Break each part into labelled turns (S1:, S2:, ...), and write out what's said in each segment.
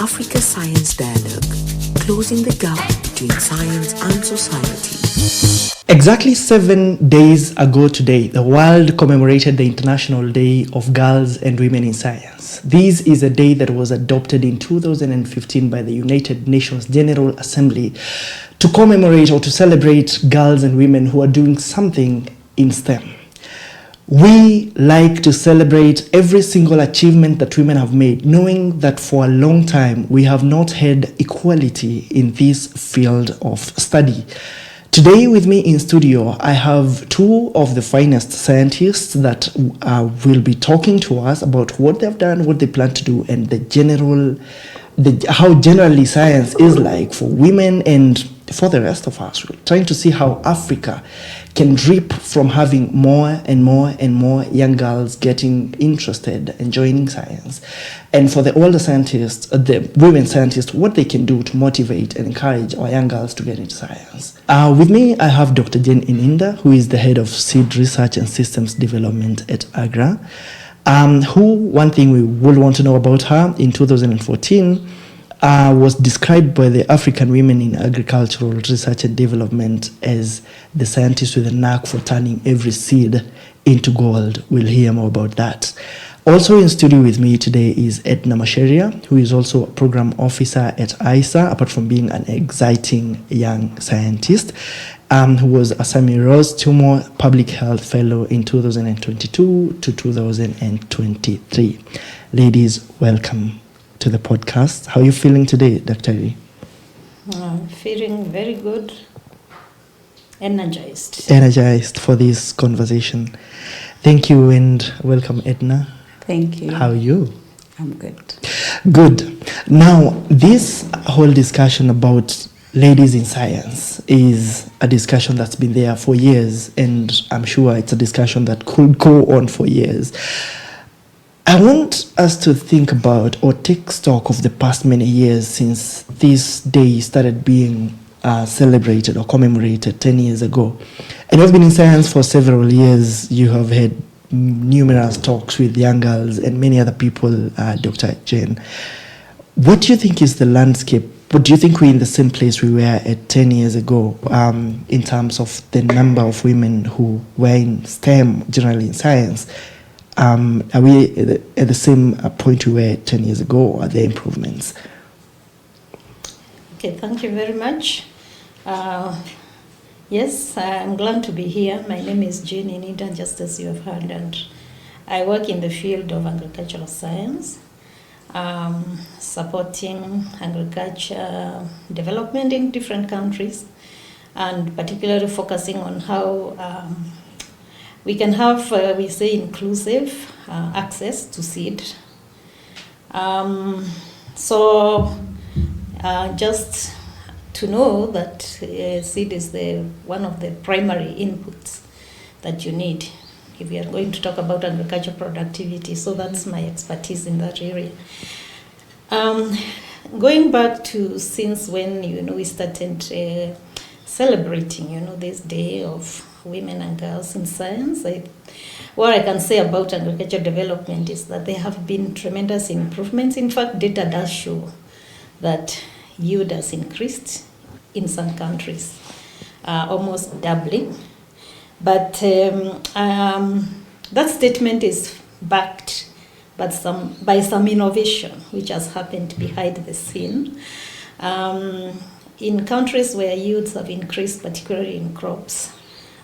S1: Africa Science Dialogue, closing the gap between science and society.
S2: Exactly 7 days ago today, the world commemorated the International Day of Girls and Women in Science. This is a day that was adopted in 2015 by the United Nations General Assembly to commemorate or to celebrate girls and women who are doing something in STEM. We like to celebrate every single achievement that women have made, knowing that for a long time we have not had equality in this field of study. Today with me in studio, I have two of the finest scientists that will be talking to us about what they've done, what they plan to do, and how generally science is like for women and for the rest of us. We're trying to see how Africa can reap from having more and more and more young girls getting interested and joining science. And for the older scientists, the women scientists, what they can do to motivate and encourage our young girls to get into science. With me, I have Dr. Jane Ininda, who is the head of Seed Research and Systems Development at AGRA. One thing we will want to know about her, in 2014, was described by the African women in agricultural research and development as the scientist with a knack for turning every seed into gold. We'll hear more about that. Also in studio with me today is Edna Macharia, who is also a program officer at ISAAA, apart from being an exciting young scientist, who was a Sammy Rose Tumor Public Health Fellow in 2022 to 2023. Ladies, welcome to the podcast. How are you feeling today, Dr. I?
S3: I'm feeling very good, energized.
S2: Energized for this conversation. Thank you and welcome, Edna.
S4: Thank you.
S2: How are you?
S4: I'm good.
S2: Good. Now, this whole discussion about ladies in science is a discussion that's been there for years, and I'm sure it's a discussion that could go on for years. I want us to think about or take stock of the past many years since this day started being celebrated or commemorated 10 years ago. And you've been in science for several years. You have had numerous talks with young girls and many other people, Dr. Jane. What do you think is the landscape? What do you think we're in the same place we were at 10 years ago in terms of the number of women who were in STEM, generally in science? Are we at the same point we were 10 years ago, or are there improvements?
S3: Okay, thank you very much. Yes, I'm glad to be here. My name is Jane Ininda, just as you have heard, and I work in the field of agricultural science, supporting agriculture development in different countries, and particularly focusing on how we can have, we say, inclusive access to seed. Just to know that seed is one of the primary inputs that you need if you are going to talk about agriculture productivity. So that's my expertise in that area. Going back to since when we started celebrating this day of women and girls in science, what I can say about agriculture development is that there have been tremendous improvements. In fact, data does show that yield has increased in some countries, almost doubling. But that statement is backed by some innovation which has happened behind the scene. In countries where yields have increased, particularly in crops.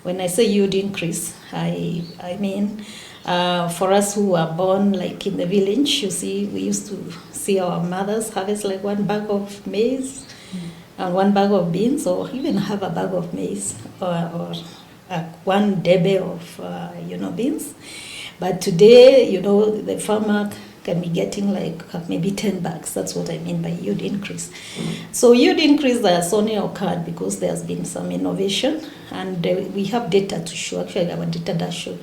S3: When I say yield increase, I mean for us who were born like in the village, we used to see our mothers harvest like one bag of maize and one bag of beans, or even have a bag of maize or one debe of beans. But today, the farmer can be getting like maybe 10 bags. That's what I mean by yield increase. So yield increase has only occurred because there's been some innovation, and we have data to show, actually our data does show,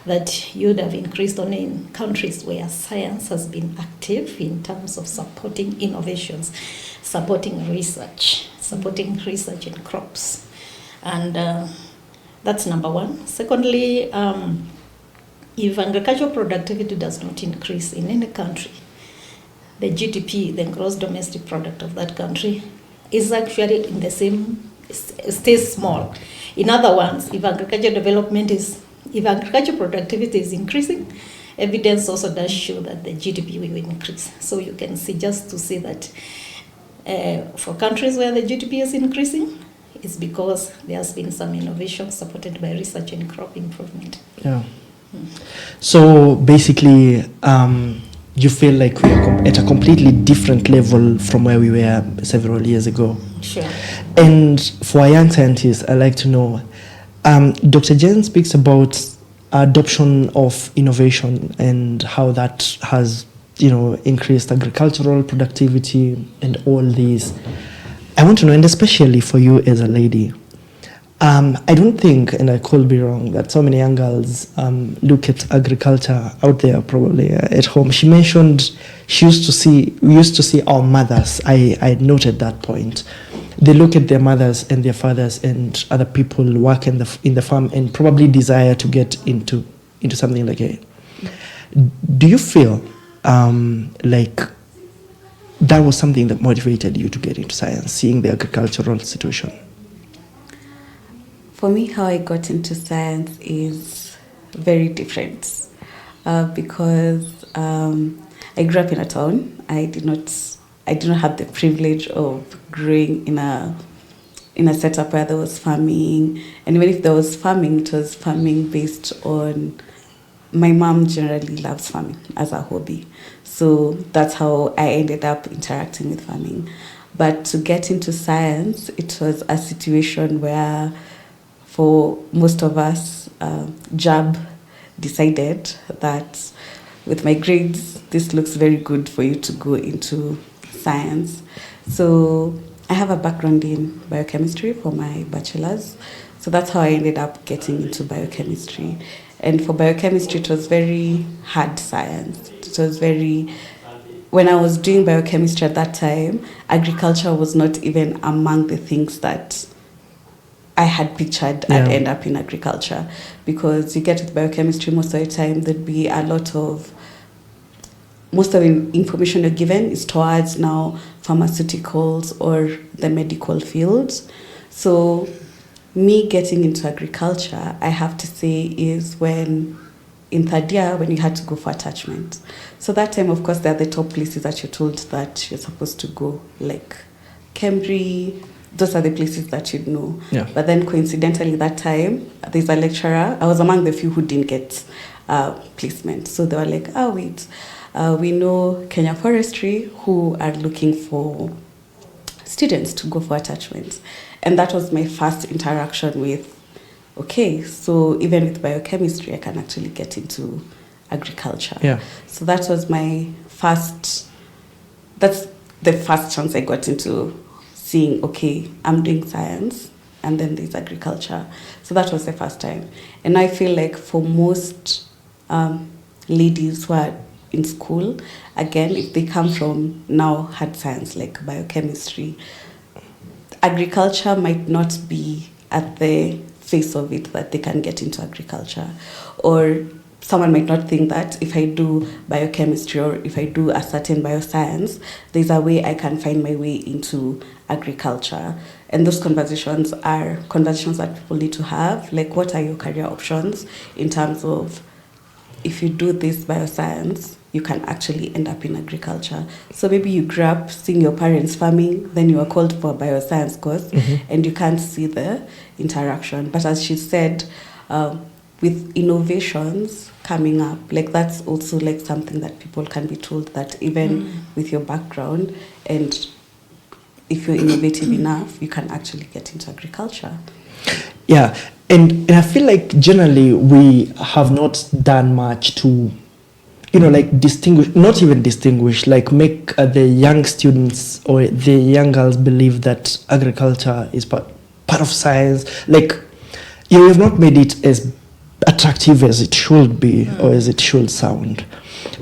S3: that yield have increased only in countries where science has been active in terms of supporting innovations, supporting research in crops. And that's number one. Secondly, if agricultural productivity does not increase in any country, the GDP, the gross domestic product of that country, is actually in the same, stays small. In other words, if agriculture productivity is increasing, evidence also does show that the GDP will increase. So you can see, just to see that for countries where the GDP is increasing, it's because there has been some innovation supported by research and crop improvement.
S2: Yeah. So basically, you feel like we are at a completely different level from where we were several years ago.
S3: Sure.
S2: And for a young scientist, I'd like to know, Dr. Jane speaks about adoption of innovation and how that has, increased agricultural productivity and all these. I want to know, and especially for you as a lady, I don't think, and I could be wrong, that so many young girls look at agriculture out there probably at home. She mentioned we used to see our mothers. I noted that point. They look at their mothers and their fathers and other people work in the farm and probably desire to get into something like it. Do you feel like that was something that motivated you to get into science, seeing the agricultural situation?
S4: For me, how I got into science is very different because I grew up in a town. I did not have the privilege of growing in a setup where there was farming, and even if there was farming, it was farming based on. My mom generally loves farming as a hobby, so that's how I ended up interacting with farming. But to get into science, it was a situation where, for most of us, JAB decided that with my grades, this looks very good for you to go into science. So I have a background in biochemistry for my bachelor's. So that's how I ended up getting into biochemistry. And for biochemistry, it was very hard science. It was when I was doing biochemistry at that time, agriculture was not even among the things that I had pictured I'd end up in agriculture, because you get with biochemistry, most of the time there'd be most of the information you're given is towards now pharmaceuticals or the medical fields. So me getting into agriculture, I have to say, is in third year, when you had to go for attachment. So that time, of course, there are the top places that you're told that you're supposed to go, like Cambridge. Those are the places that you'd know. Yeah. But then coincidentally that time, there's a lecturer. I was among the few who didn't get placement. So they were like, we know Kenya Forestry who are looking for students to go for attachments. And that was my first interaction with, so even with biochemistry, I can actually get into agriculture. Yeah. So that was that's the first chance I got into seeing, I'm doing science, and then there's agriculture. So that was the first time. And I feel like for most ladies who are in school, again, if they come from now hard science like biochemistry, agriculture might not be at the face of it that they can get into agriculture. Or someone might not think that if I do biochemistry or if I do a certain bioscience, there's a way I can find my way into agriculture. And those conversations are conversations that people need to have, like what are your career options in terms of, if you do this bioscience, you can actually end up in agriculture. So maybe you grew up seeing your parents farming, then you are called for a bioscience course, and you can't see the interaction. But as she said, with innovations coming up, like that's also like something that people can be told that even with your background, and if you're innovative enough, you can actually get into agriculture.
S2: Yeah, and I feel like generally we have not done much to, like distinguish, like make the young students or the young girls believe that agriculture is part of science. Like, you have not made it as attractive as it should be or as it should sound.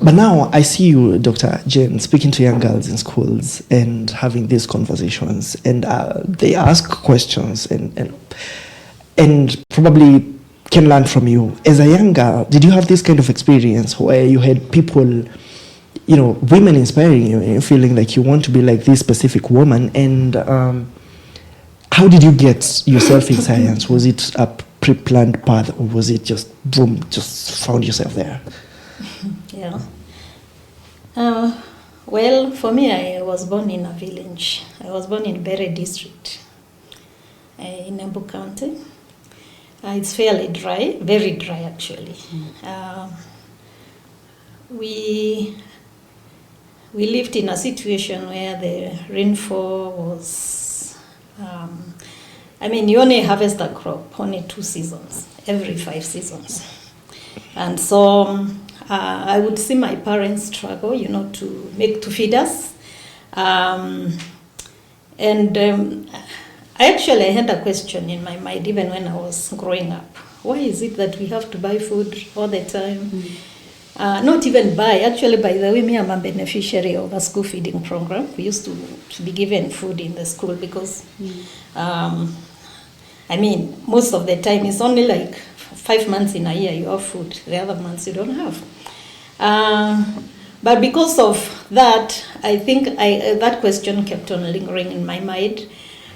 S2: But now I see you, Dr. Jane, speaking to young girls in schools and having these conversations, and they ask questions and probably can learn from you. As a young girl, did you have this kind of experience where you had people, women inspiring you, feeling like you want to be like this specific woman. And how did you get yourself in science? Was it a pre-planned path, or was it just boom, just found yourself there?
S3: Yeah. Well, for me, I was born in a village. I was born in Bere district in Embu County. It's fairly dry, very dry actually. We lived in a situation where the rainfall was, you only harvest a crop only 2 seasons, every 5 seasons. And so I would see my parents struggle, to feed us. I actually had a question in my mind even when I was growing up. Why is it that we have to buy food all the time? Not even buy. Actually, by the way, me, I'm a beneficiary of a school feeding program. We used to be given food in the school because, most of the time it's only like 5 months in a year you have food. The other months you don't have. But because of that, I think that question kept on lingering in my mind.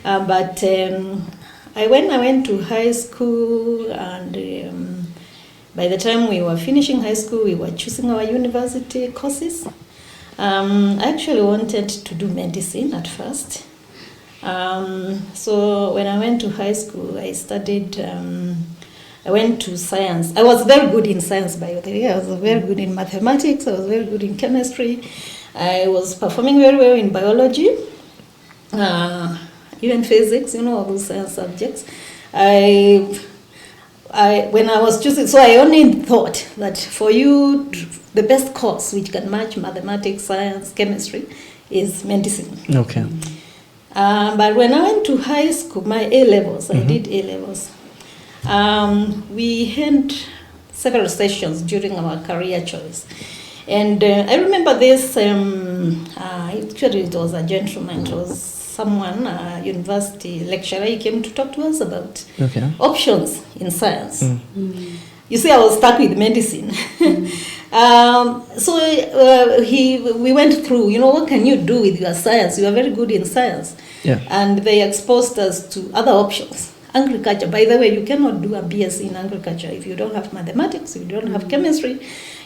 S3: But I went to high school, and by the time we were finishing high school, we were choosing our university courses. I actually wanted to do medicine at first. So when I went to high school, I studied, I went to science. I was very good in science, by the way. I was very good in mathematics. I was very good in chemistry. I was performing very well in biology, even physics, all those science subjects. When I was choosing, so I only thought that for you, the best course which can match mathematics, science, chemistry is medicine.
S2: Okay.
S3: But when I went to high school, my A-levels, I did A-levels. We had several sessions during our career choice. And I remember this, actually it was a gentleman, it was someone, a university lecturer, he came to talk to us about options in science. You see, I was stuck with medicine. So we went through, what can you do with your science? You are very good in science.
S2: Yeah.
S3: And they exposed us to other options. Agriculture, by the way, you cannot do a BS in agriculture if you don't have mathematics, if you don't have chemistry,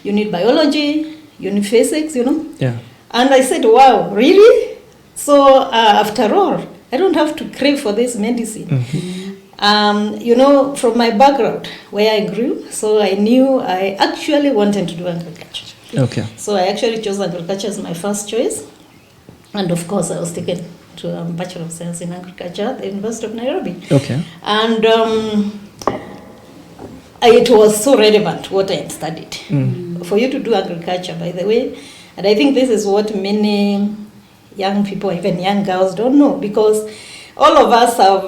S3: you need biology, you need physics,
S2: Yeah.
S3: And I said, wow, really? So after all, I don't have to crave for this medicine. From my background, where I grew, so I knew I actually wanted to do agriculture.
S2: Okay.
S3: So I actually chose agriculture as my first choice. And of course, I was taken to a Bachelor of Science in Agriculture at the University of Nairobi.
S2: Okay.
S3: And it was so relevant what I had studied. For you to do agriculture, by the way, and I think this is what many young people, even young girls, don't know, because all of us have,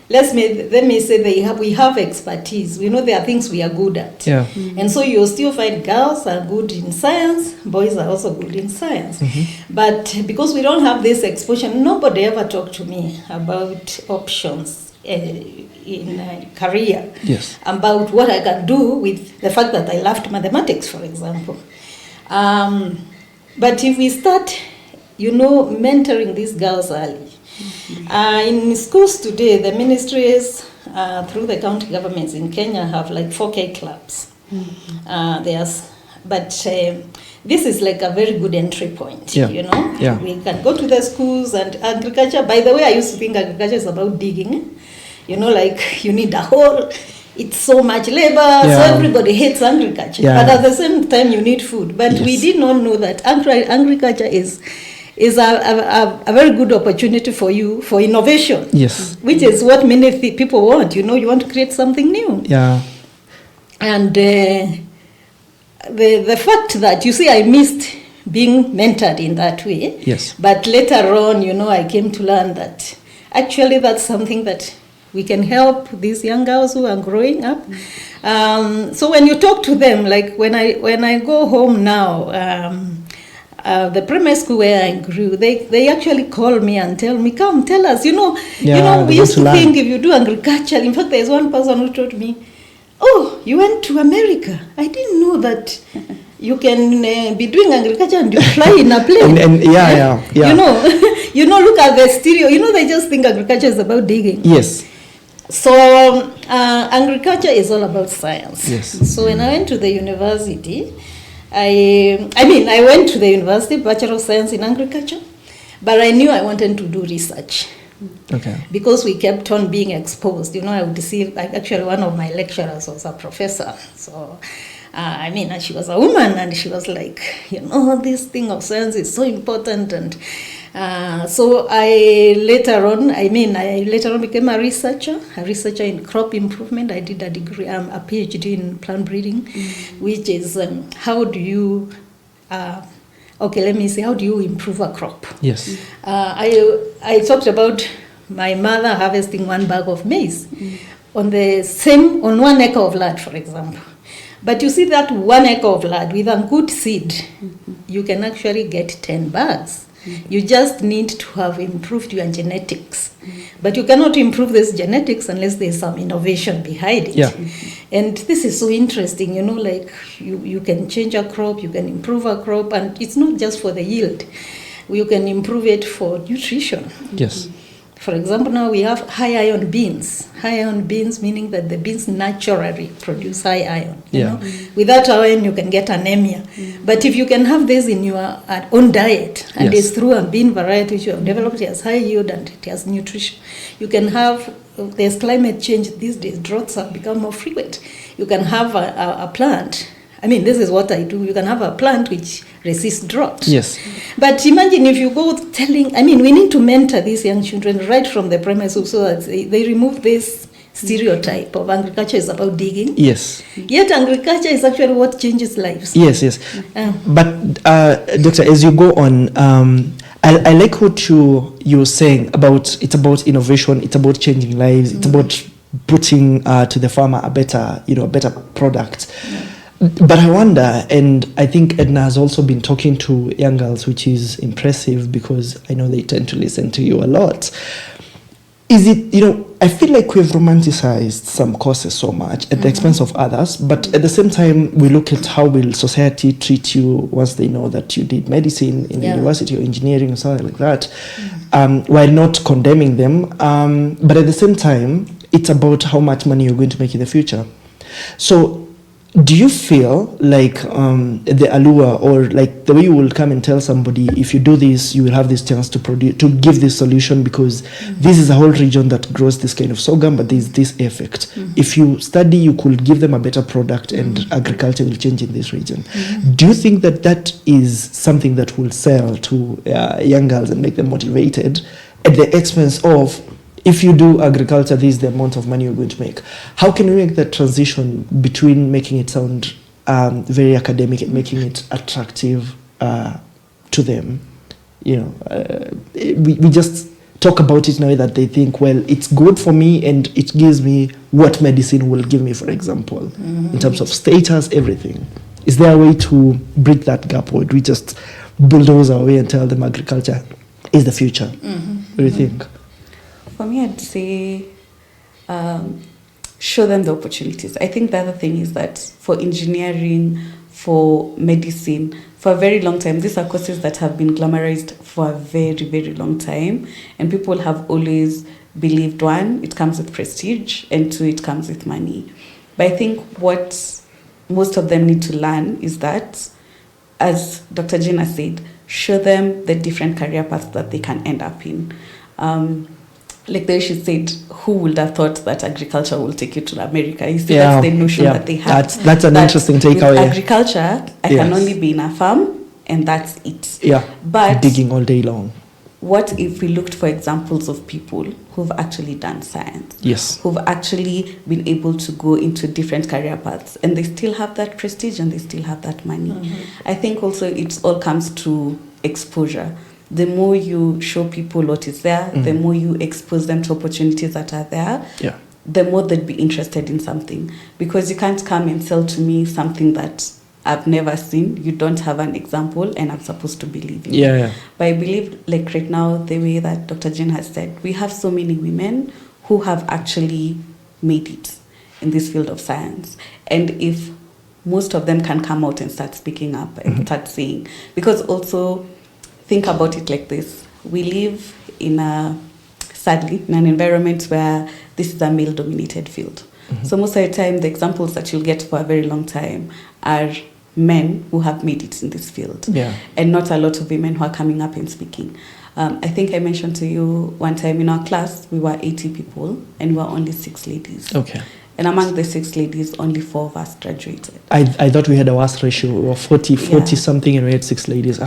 S3: let me say we have expertise. We know there are things we are good at.
S2: Yeah.
S3: And so you'll still find girls are good in science, boys are also good in science. But because we don't have this exposure, nobody ever talked to me about options in career.
S2: Yes.
S3: About what I can do with the fact that I loved mathematics, for example. But if we start, mentoring these girls early. In schools today, the ministries through the county governments in Kenya have like 4K clubs. This is like a very good entry point,
S2: Yeah. Yeah.
S3: We can go to the schools, and agriculture, by the way, I used to think agriculture is about digging. You need a hole. It's so much labor, so everybody hates agriculture.
S2: Yeah.
S3: But at the same time, you need food. But we did not know that agriculture is a very good opportunity for you for innovation.
S2: Yes.
S3: Which is what many people want. You want to create something new.
S2: Yeah.
S3: And the fact that, I missed being mentored in that way.
S2: Yes.
S3: But later on, I came to learn that actually that's something that we can help these young girls who are growing up. So when you talk to them, like when I go home now, the primary school where I grew, they actually call me and tell me, come, tell us, we used to think if you do agriculture. In fact, there's one person who told me, oh, you went to America. I didn't know that, you can be doing agriculture and you fly in a plane.
S2: Yeah.
S3: You know, look at the stereo. You know, they just think agriculture is about digging.
S2: Yes.
S3: So agriculture is all about science.
S2: Yes.
S3: So when I went to the university, I went to the university, Bachelor of Science in Agriculture, but I knew I wanted to do research.
S2: Okay.
S3: Because we kept on being exposed. You know, I would see, actually one of my lecturers was a professor. So, she was a woman and she was like, you know, this thing of science is so important. And so I later on became a researcher in crop improvement. I did a degree, a PhD in plant breeding, which is how do you improve a crop?
S2: Yes.
S3: I talked about my mother harvesting 1 bag of maize on 1 acre of land, for example. But you see that 1 acre of land with a good seed, you can actually get 10 bags. You just need to have improved your genetics. But you cannot improve this genetics unless there's some innovation behind it.
S2: Yeah.
S3: And this is so interesting, you know, like you can change a crop, you can improve a crop, and it's not just for the yield. You can improve it for nutrition.
S2: Yes.
S3: For example, now we have high iron beans. High iron beans meaning that the beans naturally produce high iron. You know? Without iron, you can get anemia. But if you can have this in your own diet, and it's through a bean variety which you have developed, it has high yield and it has nutrition. You can have, there's climate change these days, droughts have become more frequent. You can have a plant. This is what I do. You can have a plant which resists drought.
S2: Yes.
S3: But imagine if you go we need to mentor these young children right from the primary school so that they remove this stereotype of agriculture is about digging.
S2: Yes.
S3: Yet agriculture is actually what changes lives.
S2: Yes. But Doctor, as you go on, I like what you're saying about it's about innovation, it's about changing lives, it's about putting to the farmer a better product. Yeah. But I wonder, and I think Edna has also been talking to young girls, which is impressive because I know they tend to listen to you a lot. Is it, I feel like we've romanticized some courses so much at the expense of others, but at the same time, we look at how will society treat you once they know that you did medicine in university or engineering or something like that, while not condemning them. But at the same time, it's about how much money you're going to make in the future. So, do you feel like the allure or like the way you will come and tell somebody if you do this you will have this chance to give this solution because this is a whole region that grows this kind of sorghum but there's this effect. If you study you could give them a better product and agriculture will change in this region. Do you think that is something that will sell to young girls and make them motivated at the expense of if you do agriculture, this is the amount of money you're going to make? How can we make that transition between making it sound very academic and making it attractive to them? We just talk about it in a way that they think, well, it's good for me and it gives me what medicine will give me, for example, in terms of status, everything. Is there a way to bridge that gap or do we just bulldoze our way and tell them agriculture is the future? What do you think?
S4: For me, I'd say show them the opportunities. I think the other thing is that for engineering, for medicine, for a very long time, these are courses that have been glamorized for a very, very long time. And people have always believed, one, it comes with prestige, and two, it comes with money. But I think what most of them need to learn is that, as Dr. Jane said, show them the different career paths that they can end up in. Like the way she said, who would have thought that agriculture will take you to America? You see, that's the notion that they have.
S2: That's an interesting takeaway.
S4: Agriculture, I can only be in a farm, and that's it.
S2: Yeah,
S4: but
S2: digging all day long.
S4: What if we looked for examples of people who've actually done science?
S2: Yes.
S4: Who've actually been able to go into different career paths, and they still have that prestige and they still have that money. I think also it all comes to exposure. The more you show people what is there, the more you expose them to opportunities that are there, the more they'd be interested in something. Because you can't come and sell to me something that I've never seen. You don't have an example, and I'm supposed to believe in it. But I believe, like right now, the way that Dr. Jane has said, we have so many women who have actually made it in this field of science. And if most of them can come out and start speaking up and start saying. Because also, think about it like this. We live sadly, in an environment where this is a male-dominated field. So most of the time, the examples that you'll get for a very long time are men who have made it in this field. And not a lot of women who are coming up and speaking. I think I mentioned to you one time in our class, we were 80 people and we were only 6 ladies.
S2: Okay.
S4: And among the 6 ladies, only 4 of us graduated.
S2: I thought we had a worse ratio of 40 something, and we had 6 ladies.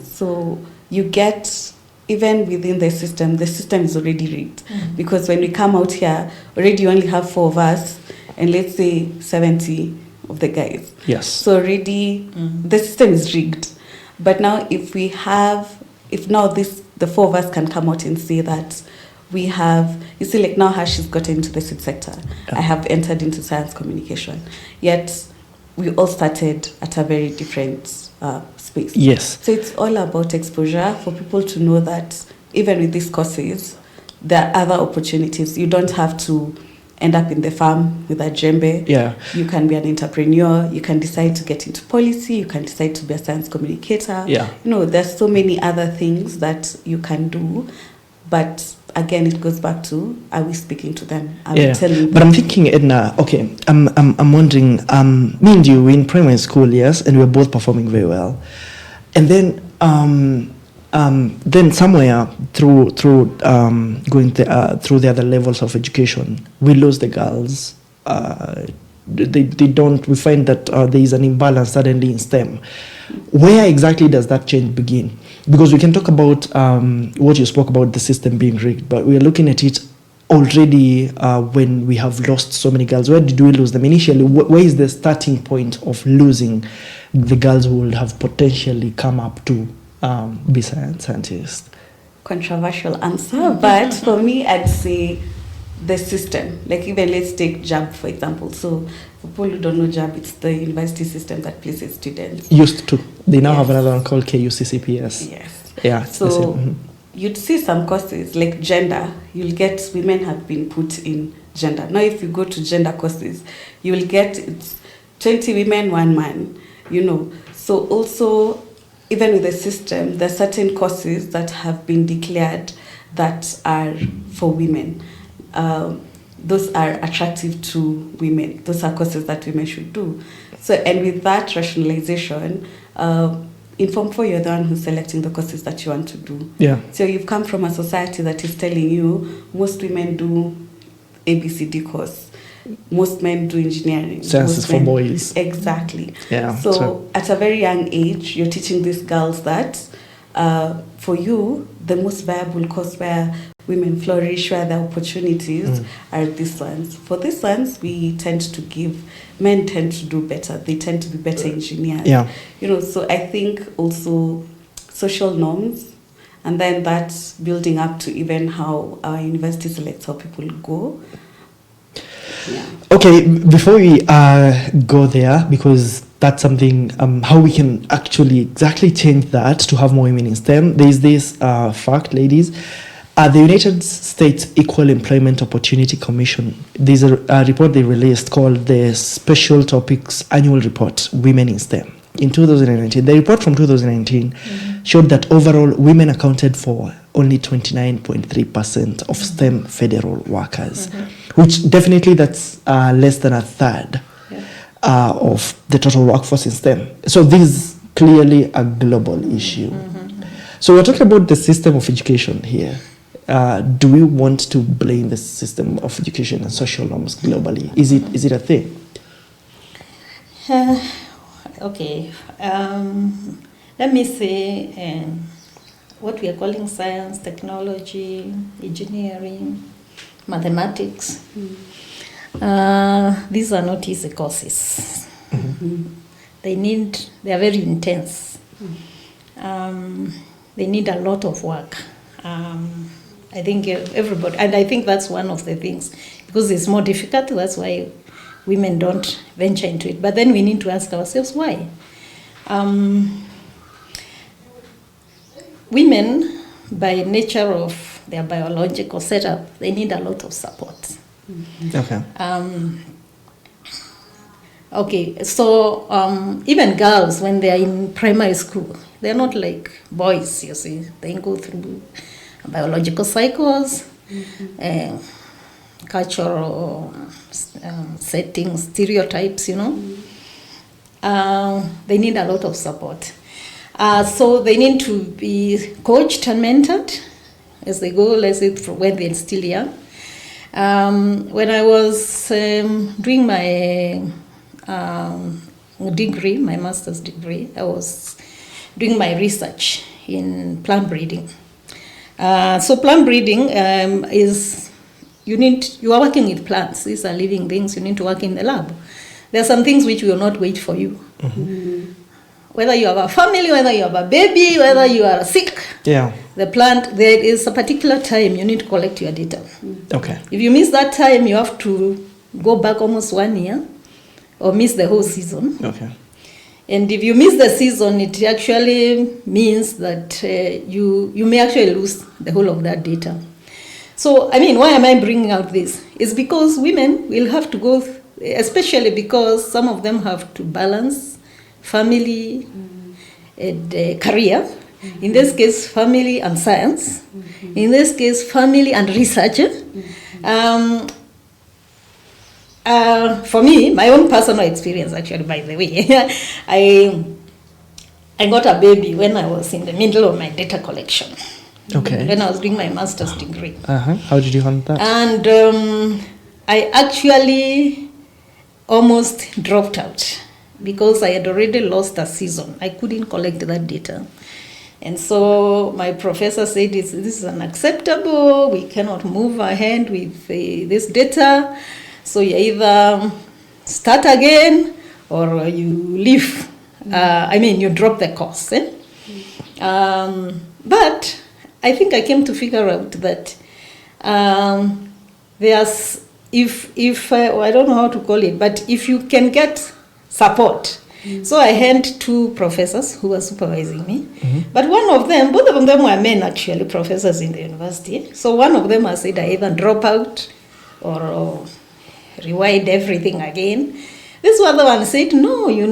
S4: So you get, even within the system is already rigged. Because when we come out here, already you only have 4 of us, and let's say 70 of the guys.
S2: Yes.
S4: So already the system is rigged. But now if now the 4 of us can come out and say that we have, you see, like now how she's gotten into the SID sector, I have entered into science communication, yet we all started at a very different space.
S2: Yes.
S4: So it's all about exposure for people to know that even with these courses, there are other opportunities. You don't have to end up in the farm with a djembe. You can be an entrepreneur. You can decide to get into policy. You can decide to be a science communicator. There's so many other things that you can do. But again, it goes back to, are we speaking to them? Are we telling them?
S2: But I'm thinking, Edna, okay, I'm wondering, me and you, we're in primary school, yes, and we're both performing very well. And then somewhere through going through the other levels of education, we lose the girls. They don't. We find that there is an imbalance suddenly in STEM. Where exactly does that change begin? Because we can talk about what you spoke about, the system being rigged, but we are looking at it already when we have lost so many girls. Where did we lose them initially? Where is the starting point of losing the girls who would have potentially come up to be scientists?
S4: Controversial answer, but for me, I'd say the system. Like even let's take JAB for example. So for people who don't know JAB, it's the university system that places students.
S2: Used to. They now have another one called KUCCPS.
S4: Yes.
S2: Yeah.
S4: So you'd see some courses like gender. You'll get women have been put in gender. Now if you go to gender courses, you'll get it's 20 women, 1 man. So also, even with the system, there are certain courses that have been declared that are for women. Those are attractive to women. Those are courses that women should do. So, and with that rationalization, in Form 4, you're the one who's selecting the courses that you want to do. So you've come from a society that is telling you most women do ABCD course. Most men do engineering.
S2: Sciences for boys.
S4: Exactly.
S2: Yeah.
S4: So at a very young age, you're teaching these girls that for you, the most viable course where women flourish, where the opportunities are these ones. For these ones, men tend to do better. They tend to be better engineers. So I think also social norms, and then that's building up to even how our university selects how people go.
S2: Okay, before we go there, because that's something, how we can actually exactly change that to have more women in STEM, there is this fact, ladies. The United States Equal Employment Opportunity Commission, there's a report they released called the Special Topics Annual Report, Women in STEM, in 2019. The report from 2019 showed that overall women accounted for only 29.3% of STEM federal workers, which definitely that's less than a third of the total workforce in STEM. So this is clearly a global issue. So we're talking about the system of education here. Do we want to blame the system of education and social norms globally? Is it a thing?
S3: Okay. Let me say what we are calling science, technology, engineering, mathematics. These are not easy courses. They are very intense. They need a lot of work. I think everybody, and I think that's one of the things, because it's more difficult, that's why women don't venture into it. But then we need to ask ourselves why. Women, by nature of their biological setup, they need a lot of support.
S2: Okay.
S3: Okay, so even girls, when they are in primary school, they're not like boys, you see. They go through biological cycles, cultural settings, stereotypes, you know. They need a lot of support. So they need to be coached and mentored as they go, let's say, when they're still young. When I was doing my degree, my master's degree, I was doing my research in plant breeding. So plant breeding is, you are working with plants. These are living things. You need to work in the lab. There are some things which will not wait for you. Whether you have a family, whether you have a baby, whether you are sick, the plant, there is a particular time you need to collect your data.
S2: Okay.
S3: If you miss that time, you have to go back almost 1 year or miss the whole season.
S2: Okay.
S3: And if you miss the season, it actually means that you may actually lose the whole of that data. So, I mean, why am I bringing out this? It's because women will have to go, especially because some of them have to balance family and career. In this case, family and science. In this case, family and research. For me, my own personal experience, actually, by the way, I got a baby when I was in the middle of my data collection.
S2: Okay.
S3: When I was doing my master's degree.
S2: How did you handle that?
S3: And I actually almost dropped out because I had already lost a season. I couldn't collect that data. And so my professor said, this is unacceptable. We cannot move ahead with this data. So you either start again or you leave. You drop the course. But I think I came to figure out that there's, I don't know how to call it, but if you can get support. So I had 2 professors who were supervising me. But both of them were men actually, professors in the university. So one of them has said I either drop out or rewind everything again. This other one said, no, you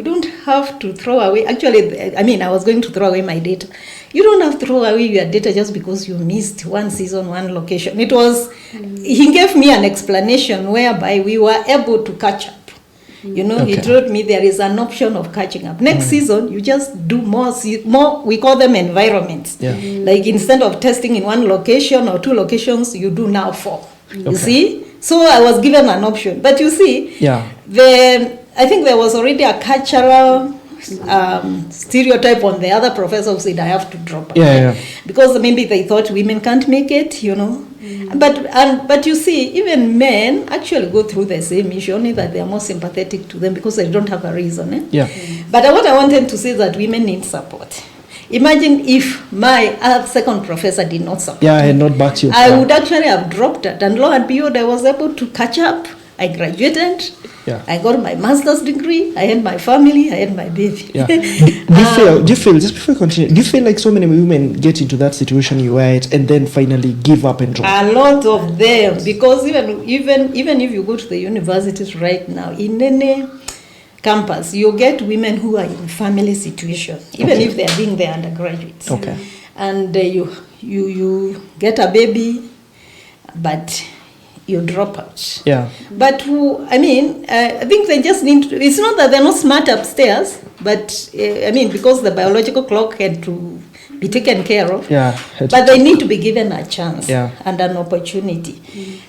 S3: don't have to throw away. Actually, I was going to throw away my data. You don't have to throw away your data just because you missed one season, one location. It was, he gave me an explanation whereby we were able to catch up. He told me there is an option of catching up. Next season, you just do more, we call them environments. Like instead of testing in 1 location or 2 locations, you do now 4. You see? So I was given an option. But you see, I think there was already a cultural stereotype on the other professor who said I have to drop out. Because maybe they thought women can't make it, But you see, even men actually go through the same issue, only that they are more sympathetic to them because they don't have a reason. But what I wanted to say is that women need support. Imagine if my second professor did not support me.
S2: I had not backed you.
S3: I would actually have dropped it. And lo and behold, I was able to catch up. I graduated. I got my master's degree. I had my family. I had my baby.
S2: Do you feel, just before we continue, do you feel like so many women get into that situation you were at and then finally give up and drop?
S3: A lot of them, because even if you go to the universities right now, in any campus, you get women who are in family situation, even if they are being the undergraduates. And you get a baby, but you drop out. But I think they just need to, it's not that they're not smart upstairs, but because the biological clock had to be taken care of, but they need to be given a chance and an opportunity.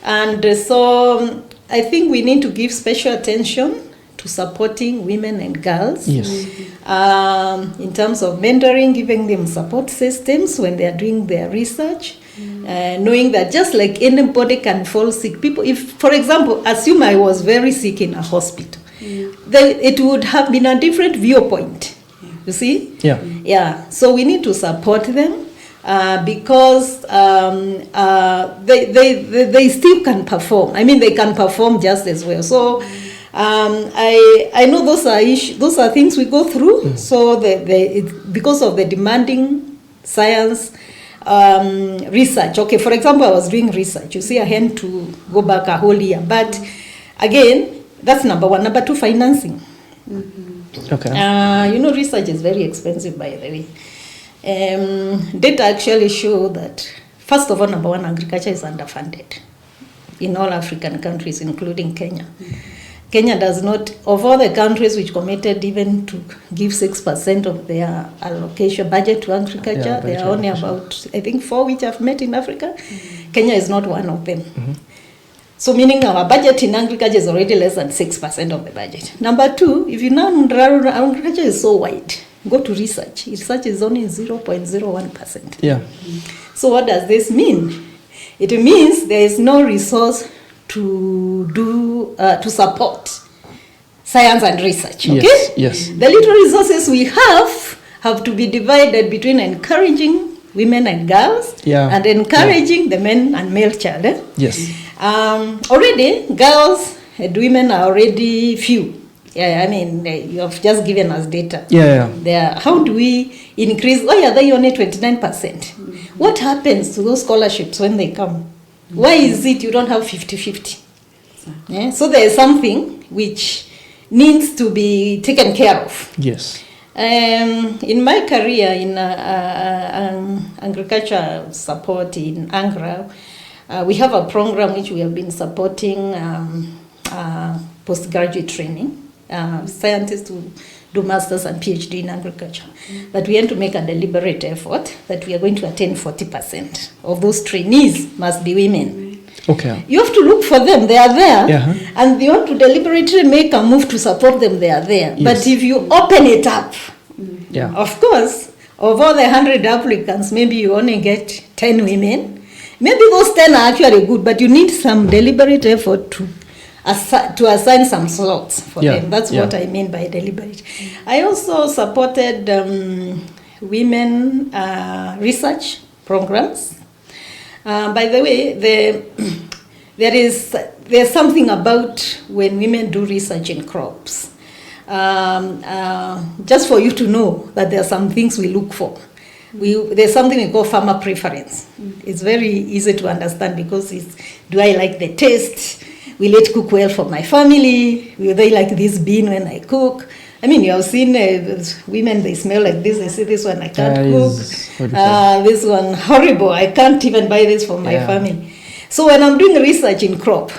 S3: And so I think we need to give special attention to supporting women and girls in terms of mentoring, giving them support systems when they are doing their research, knowing that just like anybody can fall sick. People, if, for example, assume I was very sick in a hospital, then it would have been a different viewpoint. You see? So we need to support them because they still can perform. They can perform just as well. So I know those are things we go through. So because of the demanding science research. Okay, for example, I was doing research. You see, I had to go back a whole year. But again, That's number one. Number two, financing.
S2: Okay.
S3: Research is very expensive, by the way. Data actually show that, first of all, number one, agriculture is underfunded in all African countries, including Kenya. Kenya does not, of all the countries which committed even to give 6% of their allocation budget to agriculture, there are only about, I think, 4 which I've met in Africa. Kenya is not one of them. So meaning our budget in agriculture is already less than 6% of the budget. Number two, if you know agriculture is so wide, go to research. Research is only 0.01%.
S2: Yeah.
S3: So what does this mean? It means there is no resource to support science and research. Okay?
S2: Yes.
S3: The little resources we have to be divided between encouraging women and girls and encouraging the men and male child.
S2: Yes.
S3: Already, girls and women are already few. Yeah, I mean, you have just given us data. How do we increase? Why are they only 29%? What happens to those scholarships when they come? Why is it you don't have 50-50? Yeah? So there is something which needs to be taken care of.
S2: Yes.
S3: In my career in agriculture support in AGRA, we have a program which we have been supporting postgraduate training, scientists who do masters and PhD in agriculture. But we want to make a deliberate effort that we are going to attain 40% of those trainees must be women.
S2: Okay.
S3: You have to look for them, they are there.
S2: Yeah.
S3: And you want to deliberately make a move to support them, they are there.
S2: Yes.
S3: But if you open it up,
S2: of
S3: course, of all the 100 applicants, maybe you only get 10 women. Maybe those 10 are actually good, but you need some deliberate effort to assign some slots for them. That's what I mean by deliberate. I also supported women research programs. By the way, there's something about when women do research in crops. Just for you to know that there are some things we look for. There's something we call farmer preference. It's very easy to understand because do I like the taste? Will it cook well for my family? Will they like this bean when I cook? I mean, you have seen women, they smell like this. They say, this one I can't cook. This one, horrible. I can't even buy this for my family. So when I'm doing research in crop,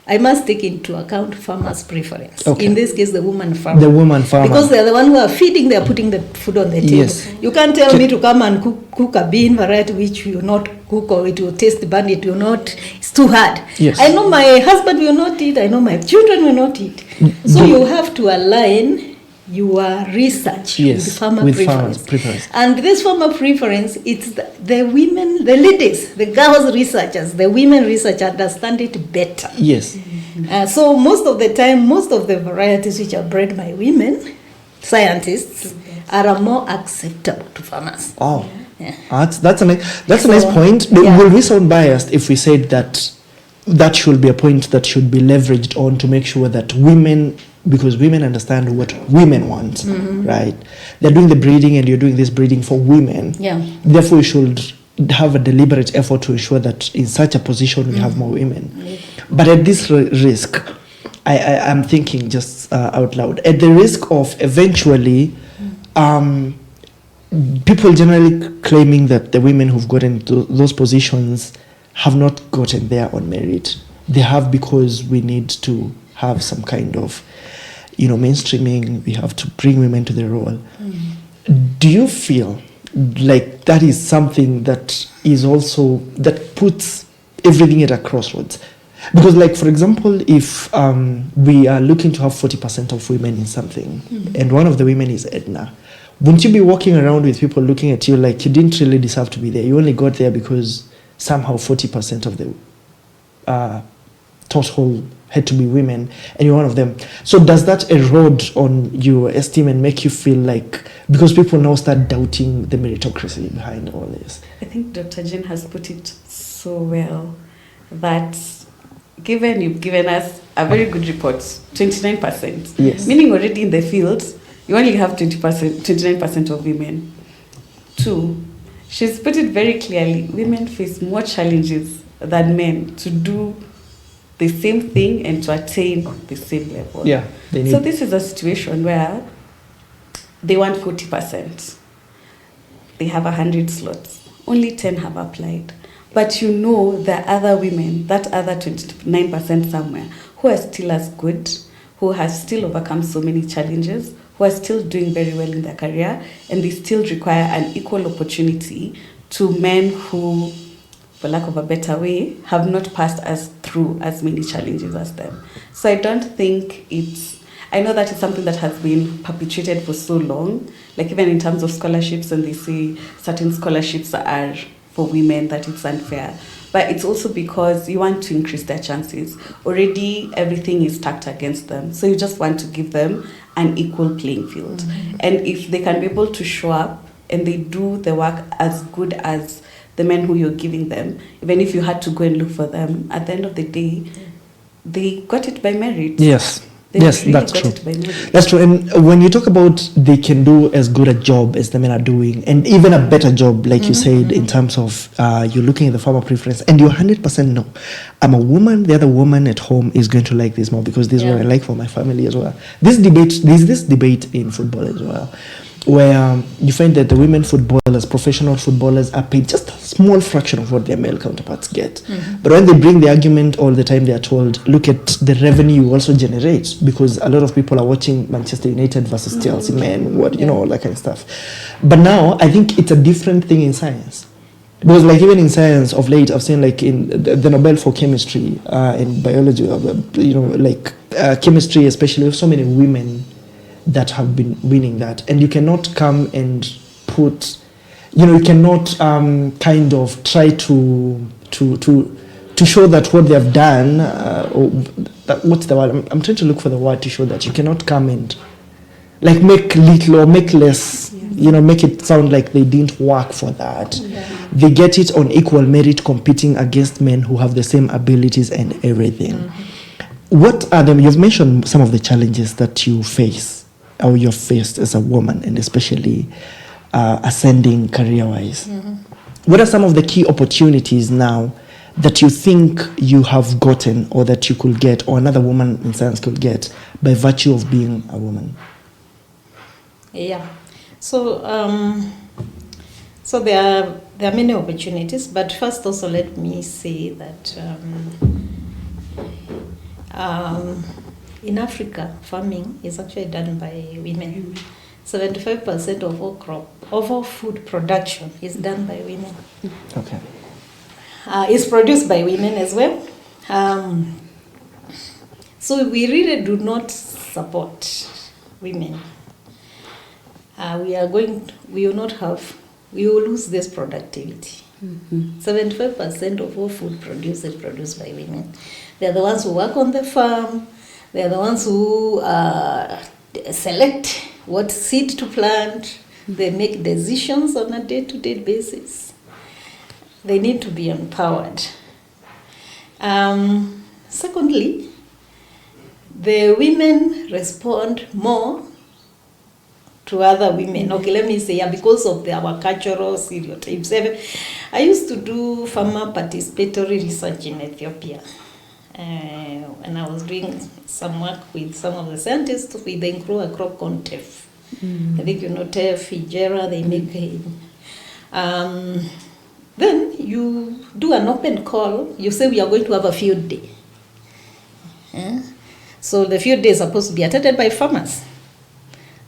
S3: I must take into account farmers' preference. Okay. In this case, the woman farmer.
S2: The woman farmer.
S3: Because they're the one who are feeding, they're putting the food on the table.
S2: Yes.
S3: You can't tell me to come and cook a bean variety which will not cook or it will taste bad, it will not, it's too hard.
S2: Yes.
S3: I know my husband will not eat, I know my children will not eat. So you have to align your research with farmer preference. And this farmer preference, it's the women, the ladies, the girls researchers, the women researchers understand it better.
S2: Yes.
S3: So most of the time, most of the varieties which are bred by women scientists are more acceptable to farmers.
S2: Oh,
S3: yeah.
S2: That's a nice point. Will we sound biased if we said that should be a point that should be leveraged on to make sure that women, because women understand what women want, right? They're doing the breeding and you're doing this breeding for women.
S3: Yeah.
S2: Therefore, you should have a deliberate effort to ensure that in such a position we have more women. Yeah. But at this risk, I'm thinking just out loud, at the risk of eventually people generally claiming that the women who've gotten to those positions have not gotten there on merit. They have because we need to have some kind of, mainstreaming. We have to bring women to the role. Do you feel like that is something that is also, that puts everything at a crossroads? Because, like, for example, if we are looking to have 40% of women in something, and one of the women is Edna, wouldn't you be walking around with people looking at you like you didn't really deserve to be there? You only got there because somehow 40% of the total had to be women, and you're one of them. So does that erode on your esteem and make you feel like, because people now start doubting the meritocracy behind all this?
S4: I think Dr. Jane has put it so well that given you've given us a very good report, 29%,
S2: yes,
S4: meaning already in the field, you only have 29% of women. 2, she's put it very clearly, women face more challenges than men to do the same thing and to attain the same level.
S2: Yeah, they need.
S4: So this is a situation where they want 40%. They have 100 slots. Only 10 have applied. But there are other women, that other 29% somewhere, who are still as good, who have still overcome so many challenges, who are still doing very well in their career, and they still require an equal opportunity to men who, for lack of a better way, have not passed through as many challenges as them. So I don't think I know that it's something that has been perpetuated for so long, like even in terms of scholarships, and they say certain scholarships are for women, that it's unfair. But it's also because you want to increase their chances. Already everything is stacked against them. So you just want to give them an equal playing field. Mm-hmm. And if they can be able to show up and they do the work as good as the men who you're giving them, even if you had to go and look for them, at the end of the day, they got it by merit.
S2: Yes.
S4: They
S2: Yes,
S4: really
S2: that's
S4: got
S2: true.
S4: it by merit.
S2: That's true. And when you talk about they can do as good a job as the men are doing, and even a better job, like you said, in terms of you're looking at the farmer preference, and you're 100% no. I'm a woman, the other woman at home is going to like this more because this is what I like for my family as well. There's this debate in football as well, where you find that the women footballers, professional footballers, are paid just a small fraction of what their male counterparts get. Mm-hmm. But when they bring the argument all the time, they are told, look at the revenue you also generate, because a lot of people are watching Manchester United versus Chelsea men, all that kind of stuff. But now, I think it's a different thing in science. Because like even in science of late, I've seen like in the Nobel for chemistry and biology, chemistry especially, we have so many women that have been winning that, and you cannot come and put, you cannot kind of try to show that what they have done, or that, what's the word? I'm trying to look for the word to show that you cannot come and like make little or make less, make it sound like they didn't work for that. Yeah. They get it on equal merit, competing against men who have the same abilities and everything. Mm-hmm. What are them? You've mentioned some of the challenges that you face, or you're faced as a woman, and especially ascending career-wise. Mm-hmm. What are some of the key opportunities now that you think you have gotten, or that you could get, or another woman in science could get, by virtue of being a woman?
S3: Yeah. So there are many opportunities, but first also let me say that in Africa, farming is actually done by women. 75% of all food production is done by women.
S2: Okay.
S3: It's produced by women as well. So we really do not support women. We will lose this productivity. Mm-hmm. 75% of all food produced is produced by women. They're the ones who work on the farm. They're the ones who select what seed to plant. They make decisions on a day-to-day basis. They need to be empowered. Secondly, the women respond more to other women. Okay, let me say, because of our cultural stereotypes. I used to do farmer participatory research in Ethiopia. And I was doing some work with some of the scientists with the Nkruwa crop corn teff. Mm. I think teff, AGRA, they make it. Then you do an open call. You say we are going to have a field day. So the field day is supposed to be attended by farmers.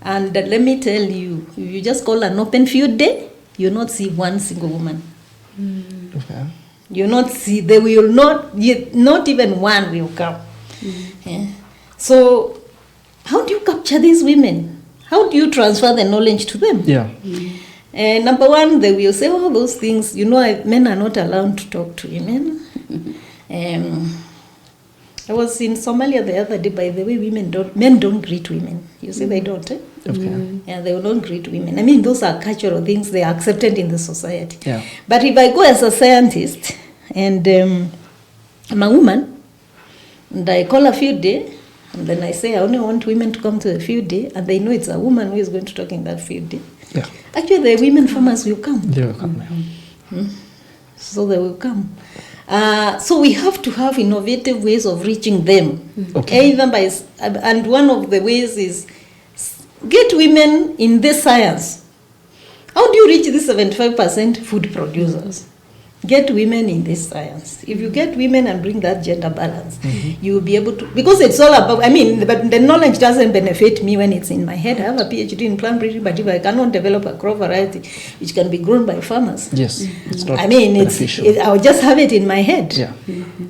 S3: And let me tell you, if you just call an open field day, you'll not see one single woman. Mm. Okay. You'll not see, they will not even one will come. Mm. Yeah. So how do you capture these women? How do you transfer the knowledge to them? Yeah. Mm. Number one, they will say all those things. Men are not allowed to talk to women. I was in Somalia the other day. By the way, men don't greet women. You see, they don't. Eh? Okay. Yeah, they will not greet women. I mean, those are cultural things. They are accepted in the society. Yeah. But if I go as a scientist and I'm a woman, and I call a field day, and then I say I only want women to come to the field day, and they know it's a woman who is going to talk in that field day. Yeah. Actually, the women farmers will come.
S2: They will come.
S3: So they will come. So we have to have innovative ways of reaching them.
S2: Okay.
S3: Either by, and one of the ways is get women in this science. How do you reach this 75% food producers? Get women in this science. If you get women and bring that gender balance, you will be able to, because it's all about, but the knowledge doesn't benefit me when it's in my head. I have a PhD in plant breeding, but if I cannot develop a crop variety which can be grown by farmers,
S2: Yes, it's not
S3: beneficial. I'll just have it in my head.
S2: Yeah.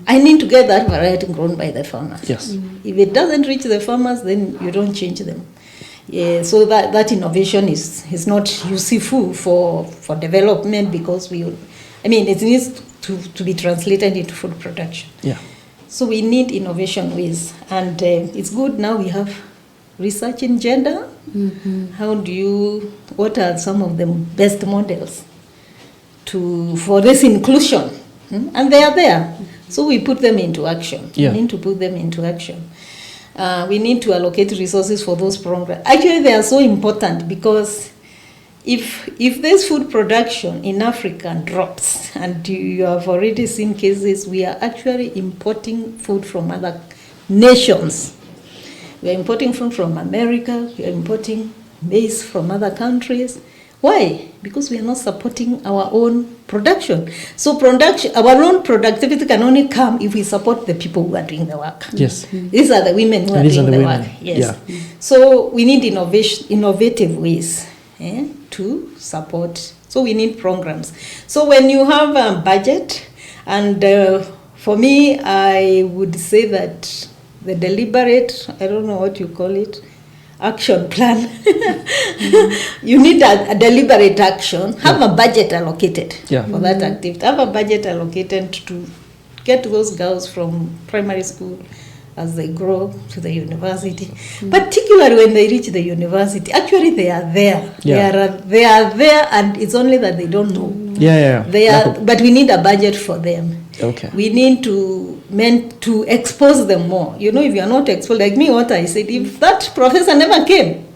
S3: I need to get that variety grown by the farmers.
S2: Yes.
S3: If it doesn't reach the farmers, then you don't change them. Yeah, so that innovation is not useful for development, because it needs to be translated into food production.
S2: Yeah.
S3: So we need innovation ways, and it's good now we have research in gender. What are some of the best models for this inclusion? And they are there. So we put them into action.
S2: Yeah.
S3: We need to put them into action. We need to allocate resources for those programs. Actually, they are so important, because if there's food production in Africa drops, and you have already seen cases, we are actually importing food from other nations. We are importing food from America, we are importing maize from other countries. Why? Because we are not supporting our own production. So our own productivity can only come if we support the people who are doing the work.
S2: Yes.
S3: These are the women who are doing the work. Yes.
S2: Yeah.
S3: So we need innovative ways to support. So we need programs. So when you have a budget, and for me, I would say that the deliberate, I don't know what you call it, action plan. You need a deliberate action. Have a budget allocated for that activity. Have a budget allocated to get those girls from primary school as they grow to the university. Particularly when they reach the university. Actually, they are there.
S2: Yeah.
S3: They are there, and it's only that they don't know. But we need a budget for them.
S2: Okay.
S3: We need to expose them more. If you are not exposed, like me, what I said, if that professor never came,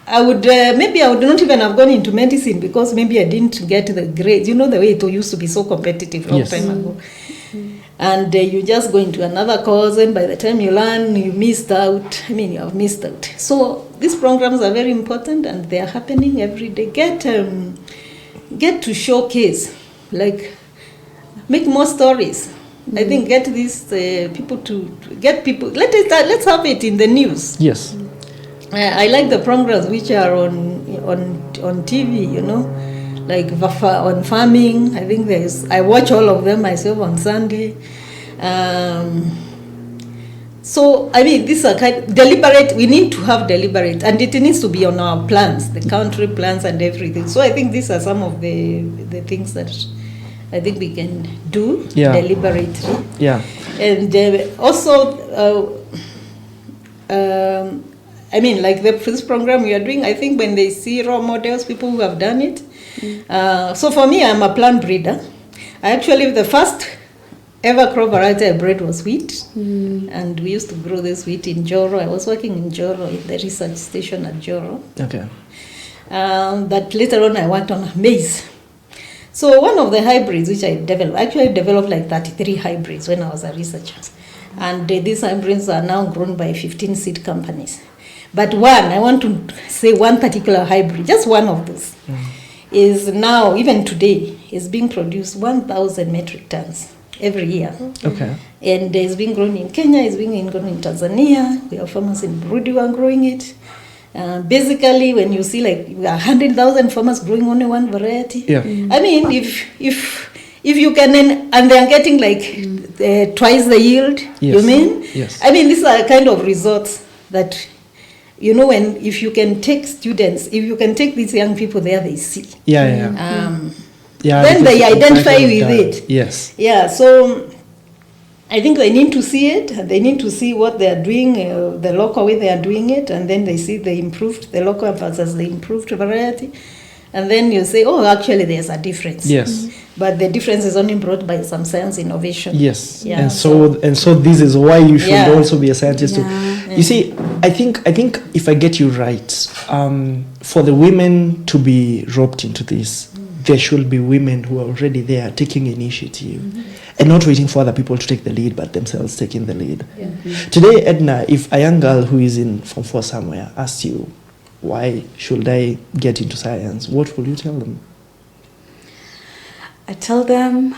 S3: I would maybe I would not even have gone into medicine, because maybe I didn't get the grades. The way it used to be so competitive long time ago. And you just go into another course, and by the time you learn, you missed out. You have missed out. So these programs are very important, and they are happening every day. Get to showcase, make more stories. I think get these people to get people. Let's have it in the news.
S2: Yes.
S3: I like the programs which are on TV. Like on farming. I think I watch all of them myself on Sunday. So these are deliberate. We need to have deliberate, and it needs to be on our plans, the country plans and everything. So I think these are some of the things that I think we can do deliberately.
S2: Yeah. And
S3: also, this program we are doing, I think when they see role models, people who have done it. So for me, I'm a plant breeder. The first ever crop variety I bred was wheat. And we used to grow this wheat in Joro. I was working in Joro, in the research station at Joro.
S2: Okay.
S3: But later on I worked on maize. So one of the hybrids which I developed like 33 hybrids when I was a researcher. And these hybrids are now grown by 15 seed companies. But I want to say one particular hybrid, just one of those, is now, even today, is being produced 1,000 metric tons every year.
S2: Okay.
S3: And it's being grown in Kenya, it's being grown in Tanzania. We have farmers in Burundi who are growing it. Basically, when you see 100,000 farmers growing only one variety, if you can, and they are getting twice the yield,
S2: Yes.
S3: These are kind of results that, if you can take students, if you can take these young people there, they see. Then they identify with it.
S2: Yes.
S3: Yeah, so I think they need to see it. They need to see what they are doing, the local way they are doing it, and then they see the local versus the improved variety. And then you say, actually there's a difference.
S2: Yes.
S3: But the difference is only brought by some science innovation.
S2: Yes.
S3: Yeah,
S2: and so this is why you should also be a scientist too.
S3: Yeah.
S2: You see, I think if I get you right, for the women to be roped into this, there should be women who are already there taking initiative. and not waiting for other people to take the lead, but themselves taking the lead.
S3: Yeah.
S2: Today, Edna, if a young girl who is in Form 4 somewhere asks you, why should I get into science, what will you tell them?
S4: I tell them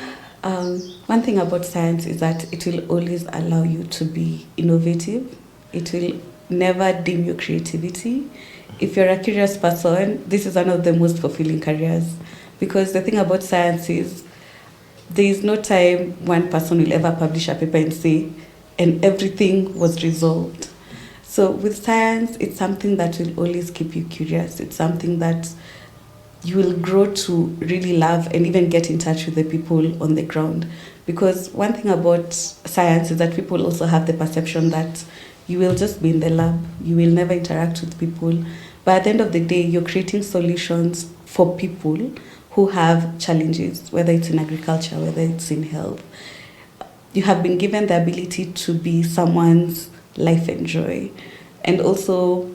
S4: one thing about science is that it will always allow you to be innovative. It will never dim your creativity. If you're a curious person, this is one of the most fulfilling careers, because the thing about science is there is no time one person will ever publish a paper and say, and everything was resolved. So with science, it's something that will always keep you curious. It's something that you will grow to really love and even get in touch with the people on the ground. Because one thing about science is that people also have the perception that you will just be in the lab, you will never interact with people. But at the end of the day, you're creating solutions for people who have challenges, whether it's in agriculture, whether it's in health. You have been given the ability to be someone's life and joy. And also,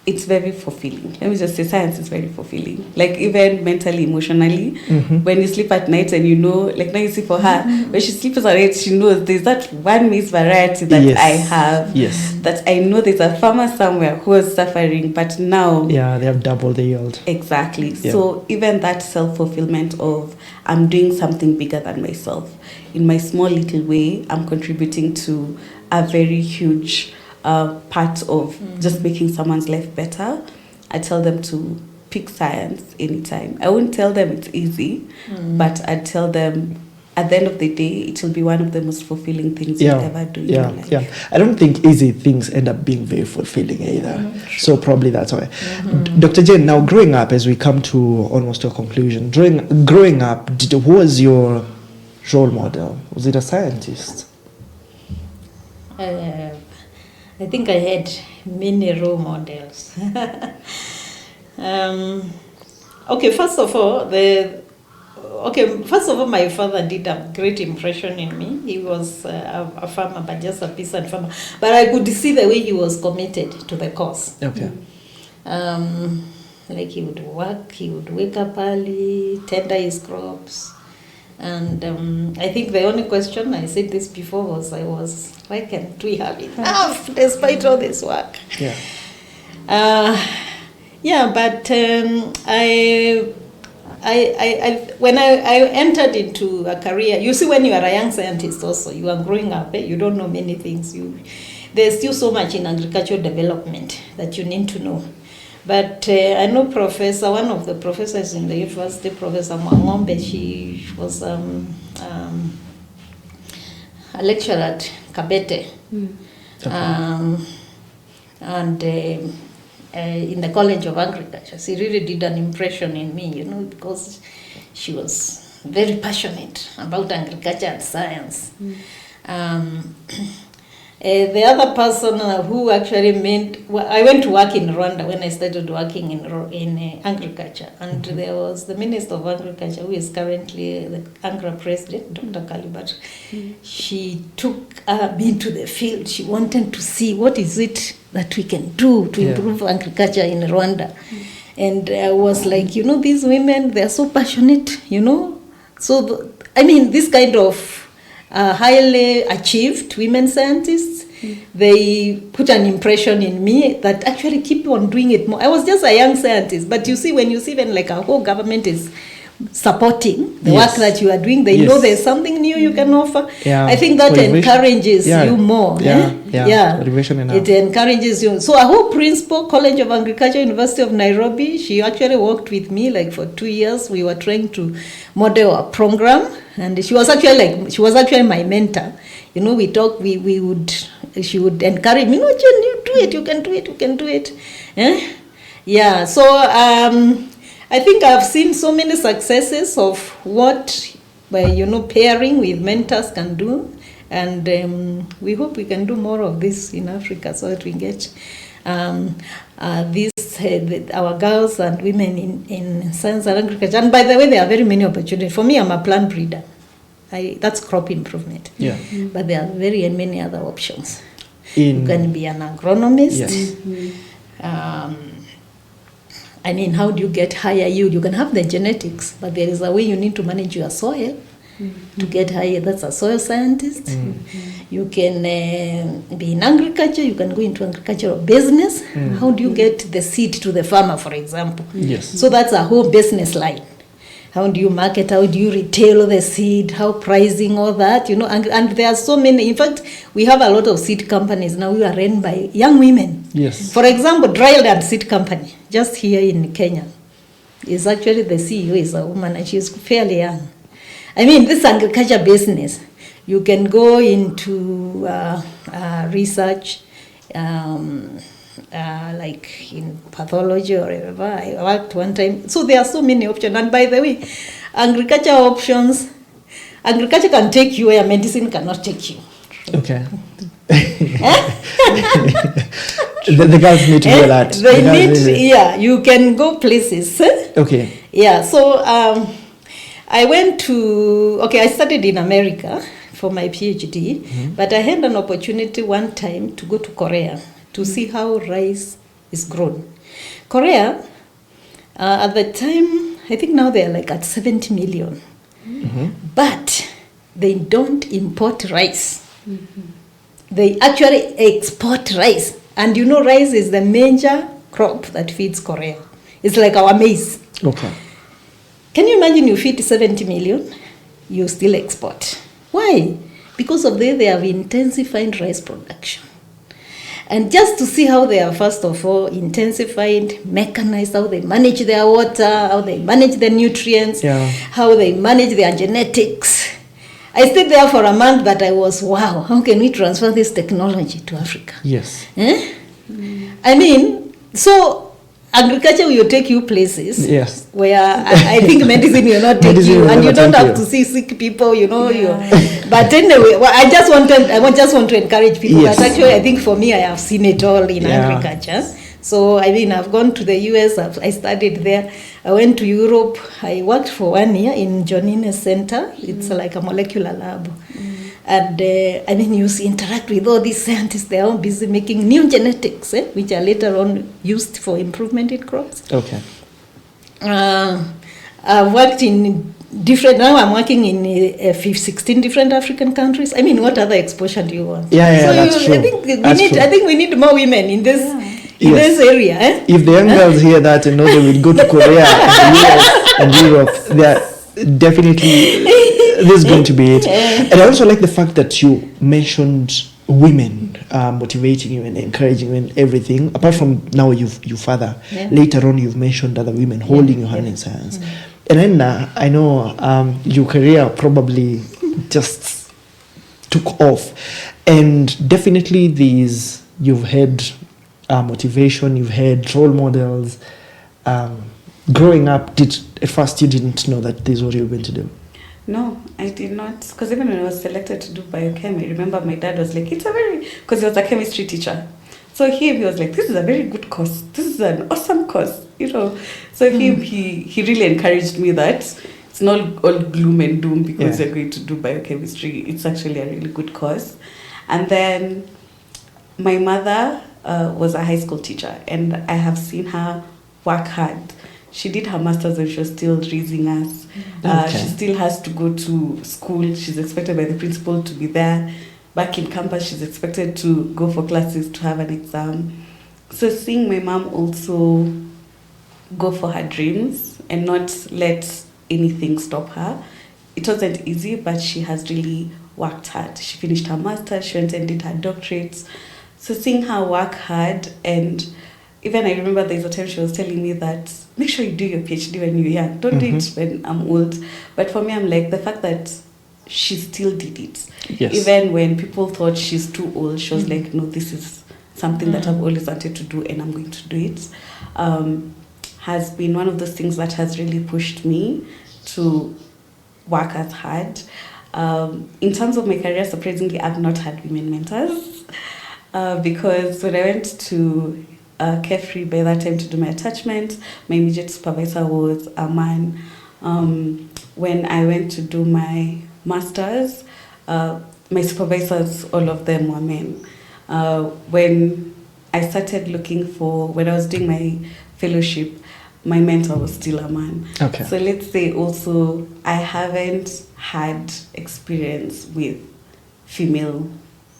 S4: it's very fulfilling. Let me just say, science is very fulfilling. Like, even mentally, emotionally, when you sleep at night and you know, like now you see for her, when she sleeps at night, she knows there's that one Ms variety that I have.
S2: Yes.
S4: That I know there's a farmer somewhere who is suffering, but now...
S2: Yeah, they have doubled the yield.
S4: Exactly.
S2: Yeah.
S4: So even that self-fulfillment of, I'm doing something bigger than myself. In my small little way, I'm contributing to a very huge part of just making someone's life better. I tell them to pick science anytime. I won't tell them it's easy, but I tell them at the end of the day, it will be one of the most fulfilling things you'll ever do in your life.
S2: Yeah, I don't think easy things end up being very fulfilling either. So probably that's why. Dr. Jane, now growing up, as we come to almost to a conclusion, growing up, who was your role model? Was it a scientist?
S3: I think I had many role models. First of all, my father did a great impression in me. He was a farmer, but just a peasant farmer. But I could see the way he was committed to the cause.
S2: Okay.
S3: Like he would work, he would wake up early, tender his crops. And I think the only question, I said this before, was why can't we have enough despite all this work?
S2: Yeah.
S3: But when I entered into a career, you see, when you are a young scientist also, you are growing up, you don't know many things. There's still so much in agricultural development that you need to know. But I know one of the professors in the university, Professor Mwangombe, she was a lecturer at Kabete. And in the College of Agriculture. She really did an impression in me, because she was very passionate about agriculture and science. The other person who actually I went to work in Rwanda when I started working in agriculture, and there was the Minister of Agriculture, who is currently the AGRA President, Dr. Kalibat. She took me to the field. She wanted to see what is it that we can do to improve agriculture in Rwanda. And I was like, these women, they are so passionate, So, this kind of highly achieved women scientists, they put an impression in me that actually keep on doing it more. I was just a young scientist, but you see, when you see when like a whole government is supporting the work that you are doing, they know there's something new you can offer. I think that encourages you more. It encourages you. So a whole principal, College of Agriculture, University of Nairobi, she actually worked with me like for 2 years. We were trying to model a program, and she was actually my mentor. We talk, she would encourage me, Jen, you do it, you can do it. So I think I've seen so many successes of what, pairing with mentors can do. And we hope we can do more of this in Africa, so that we get our girls and women in science and agriculture. And by the way, there are very many opportunities. For me, I'm a plant breeder. That's crop improvement.
S2: Yeah.
S3: But there are very many other options. You can be an agronomist.
S2: Yes.
S3: How do you get higher yield? You can have the genetics, but there is a way you need to manage your soil. to get higher. That's a soil scientist. You can be in agriculture. You can go into agricultural business. How do you get the seed to the farmer, for example?
S2: Yes.
S3: So that's a whole business line. How do you market? How do you retail the seed? How pricing, all that, you know? And there are so many. In fact, we have a lot of seed companies now. We are run by young women.
S2: Yes.
S3: For example, Dryland Seed Company, just here in Kenya, is actually the CEO is a woman, and she's fairly young. I mean, this agriculture business, you can go into research, like in pathology or whatever. I worked one time. So there are so many options. And by the way, agriculture options, agriculture can take you where medicine cannot take you.
S2: Okay. the girls need to do that.
S3: They need, yeah, you can go places.
S2: Okay.
S3: Yeah, so I went to, I studied in America for my PhD, but I had an opportunity one time to go to Korea to see how rice is grown. Korea, at the time, I think now they're like at 70 million, but they don't import rice. They actually export rice. And you know, rice is the major crop that feeds Korea. It's like our maize.
S2: Okay.
S3: Can you imagine you feed 70 million, you still export? Why? Because of they have intensified rice production. And just to see how they are, first of all, intensified, mechanized, how they manage their water, how they manage the nutrients, how they manage their genetics. I stayed there for a month, but I was, wow, how can we transfer this technology to Africa?
S2: Yes.
S3: I mean, so agriculture will take you places where I think medicine will not take you, and you don't have to see sick people, you know. But anyway, well, I just want to encourage people. But actually, I think for me, I have seen it all in agriculture. So, I mean, I've gone to the US, I studied there. I went to Europe. I worked for 1 year in Jane Ininda Center. It's like a molecular lab. And, I mean, you interact with all these scientists. They're all busy making new genetics, which are later on used for improvement in crops.
S2: Okay.
S3: I've worked in now I'm working in 16 different African countries. I mean, what other exposure do you want?
S2: Yeah, that's true.
S3: I think we need more women in this. In this area,
S2: If the young girls hear that and know they will go to Korea and the US and Europe, they are definitely, this is going to be it. And I also like the fact that you mentioned women motivating you and encouraging you and everything. Apart from now your father, later on you've mentioned other women holding your hand in science. And then I know your career probably just took off. And definitely you've had motivation, you've had role models. Growing up, at first you didn't know that this is what you were going to do?
S4: No, I did not. Because even when I was selected to do biochem, I remember my dad was like, because he was a chemistry teacher. So he was like, this is a very good course. This is an awesome course, you know. So he really encouraged me that it's not all gloom and doom because you're going to do biochemistry. It's actually a really good course. And then my mother was a high school teacher, and I have seen her work hard. She did her master's and she was still raising us. She still has to go to school. She's expected by the principal to be there. Back in campus, she's expected to go for classes to have an exam. So seeing my mom also go for her dreams and not let anything stop her, it wasn't easy, but she has really worked hard. She finished her master's, she went and did her doctorates. So seeing her work hard, and even I remember there's a time she was telling me that make sure you do your PhD when you're young. Don't do it when I'm old. But for me, I'm like, the fact that she still did it.
S2: Yes.
S4: Even when people thought she's too old, she was like, no, this is something that I've always wanted to do and I'm going to do it. Has been one of those things that has really pushed me to work as hard. In terms of my career, surprisingly, I've not had women mentors. Because when I went to Carefree by that time to do my attachment, my immediate supervisor was a man. When I went to do my master's, my supervisors, all of them were men. When I started when I was doing my fellowship, my mentor was still a man.
S2: Okay.
S4: So let's say also I haven't had experience with female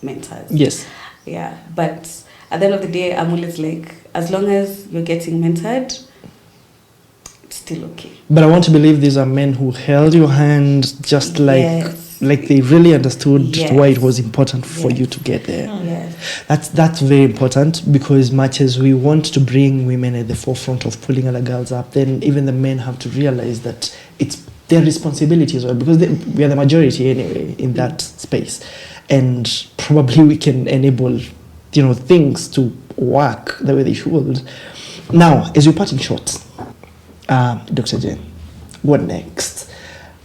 S4: mentors.
S2: Yes.
S4: Yeah, but at the end of the day, I'm always like, as long as you're getting mentored, it's still okay.
S2: But I want to believe these are men who held your hand just
S4: Yes.
S2: like they really understood
S4: Yes.
S2: why it was important for
S4: Yes.
S2: you to get there.
S4: Yes.
S2: That's very important, because much as we want to bring women at the forefront of pulling other girls up, then even the men have to realize that it's their responsibility as well, because we are the majority anyway in that space, and probably we can enable things to work the way they should. Now, as you're parting shot, Dr. Jane, what next?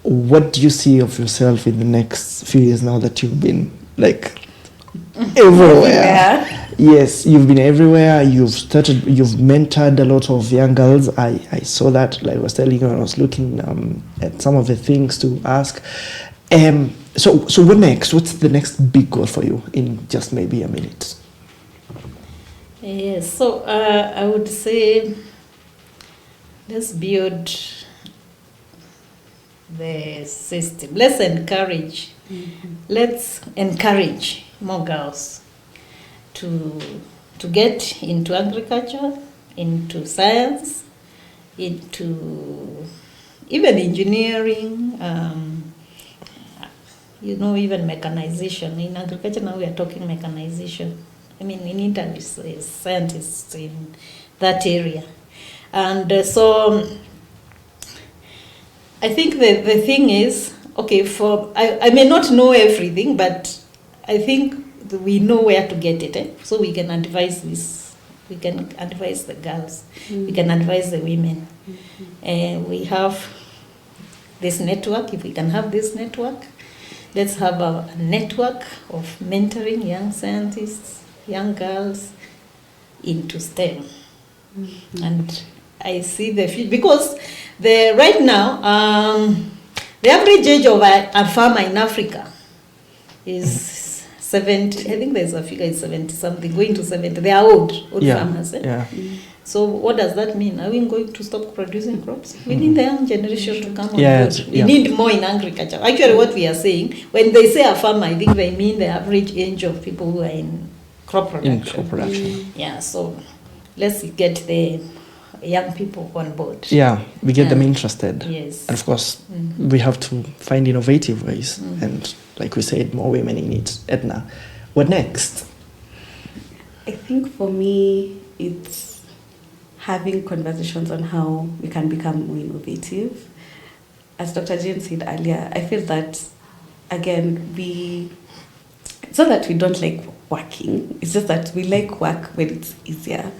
S2: What do you see of yourself in the next few years now that you've been everywhere? Yes, you've been everywhere. You've mentored a lot of young girls. I saw that, like I was telling you, when I was looking at some of the things to ask. So what next? What's the next big goal for you in just maybe a minute?
S3: Yes, so I would say let's build the system. Let's encourage more girls to get into agriculture, into science, into even engineering, even mechanization. In agriculture now we are talking mechanization. I mean, in Italy, scientists in that area. And so I think the thing is, okay, I may not know everything, but I think we know where to get it. So we can advise this. We can advise the girls. We can advise the women. We have this network. If we can have this network, let's have a network of mentoring young scientists, young girls into STEM. And I see the future, because right now, the average age of a farmer in Africa is 70. I think there's a figure, is 70 something, going to 70. They are old farmers.
S2: Yeah.
S3: So what does that mean? Are we going to stop producing crops? We need the young generation to come on board. We need more in agriculture. Actually, what we are saying, when they say a farmer, I think they mean the average age of people who are in crop production. Yeah, so let's get the young people on board.
S2: Yeah, we get them interested.
S3: Yes.
S2: And of course, we have to find innovative ways. And like we said, more women in it. Edna, what next?
S4: I think for me, it's having conversations on how we can become more innovative. As Dr. Jane said earlier, I feel that, again, it's not that we don't like working, it's just that we like work when it's easier.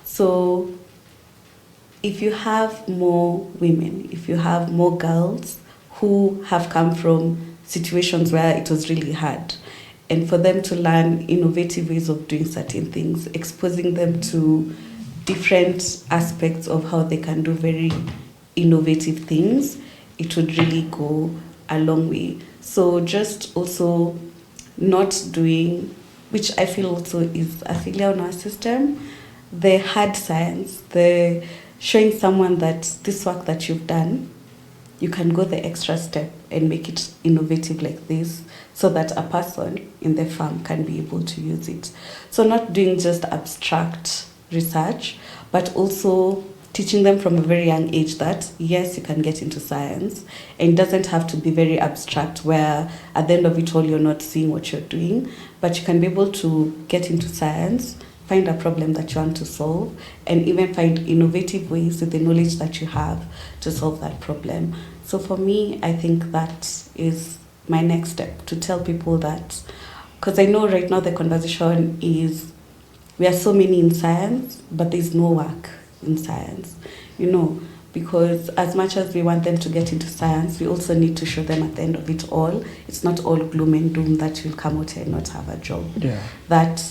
S4: So if you have more women, if you have more girls who have come from situations where it was really hard, and for them to learn innovative ways of doing certain things, exposing them to different aspects of how they can do very innovative things, it would really go a long way. So just also not doing, which I feel also is a failure on our system, the hard science, the showing someone that this work that you've done, you can go the extra step and make it innovative like this, so that a person in the farm can be able to use it. So not doing just abstract research, but also teaching them from a very young age that, yes, you can get into science, and it doesn't have to be very abstract where at the end of it all you're not seeing what you're doing, but you can be able to get into science, find a problem that you want to solve, and even find innovative ways with the knowledge that you have to solve that problem. So for me, I think that is my next step, to tell people that, because I know right now the conversation is, we are so many in science, but there's no work in science, because as much as we want them to get into science, we also need to show them at the end of it all, it's not all gloom and doom that you'll come out and not have a job.
S2: Yeah.
S4: That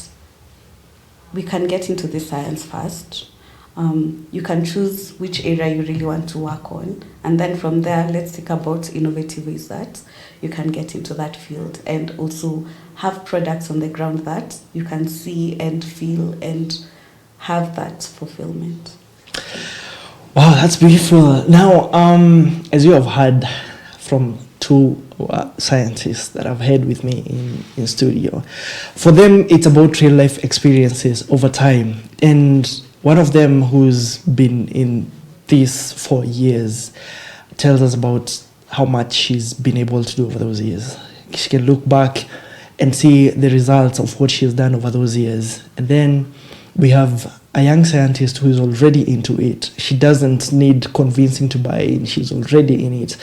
S4: we can get into the science first. You can choose which area you really want to work on, and then from there, let's think about innovative ways that you can get into that field, and also have products on the ground that you can see and feel and have that fulfillment.
S2: Wow, that's beautiful. Now, as you have heard from two scientists that I've had with me in studio, for them, it's about real life experiences over time. And one of them, who's been in this for years, tells us about how much she's been able to do over those years. She can look back and see the results of what she has done over those years. And then we have a young scientist who is already into it. She doesn't need convincing to buy in. She's already in it.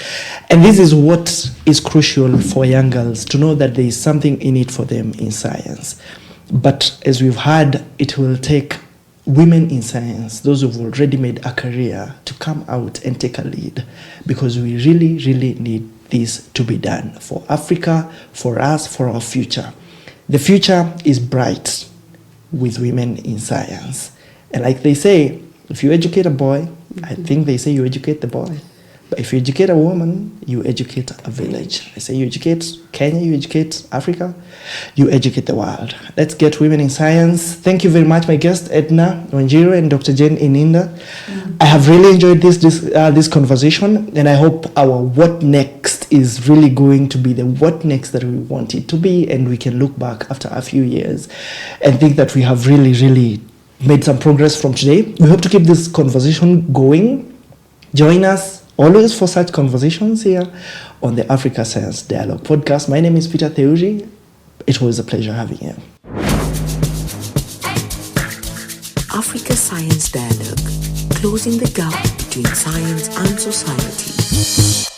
S2: And this is what is crucial for young girls, to know that there is something in it for them in science. But as we've heard, it will take women in science, those who've already made a career, to come out and take a lead, because we really, really need this to be done for Africa, for us, for our future. The future is bright with women in science. And like they say, if you educate a boy, I think they say you educate the boy. But if you educate a woman, you educate a village. I say you educate Kenya, you educate Africa, you educate the world. Let's get women in science. Thank you very much, my guest, Edna Macharia and Dr. Jane Ininda. I have really enjoyed this conversation, and I hope our what next is really going to be the what next that we want it to be, and we can look back after a few years and think that we have really, really made some progress from today. We hope to keep this conversation going. Join us always for such conversations here on the Africa Science Dialogue podcast. My name is Peter Theuri. It was a pleasure having you.
S1: Africa Science Dialogue, closing the gap between science and society.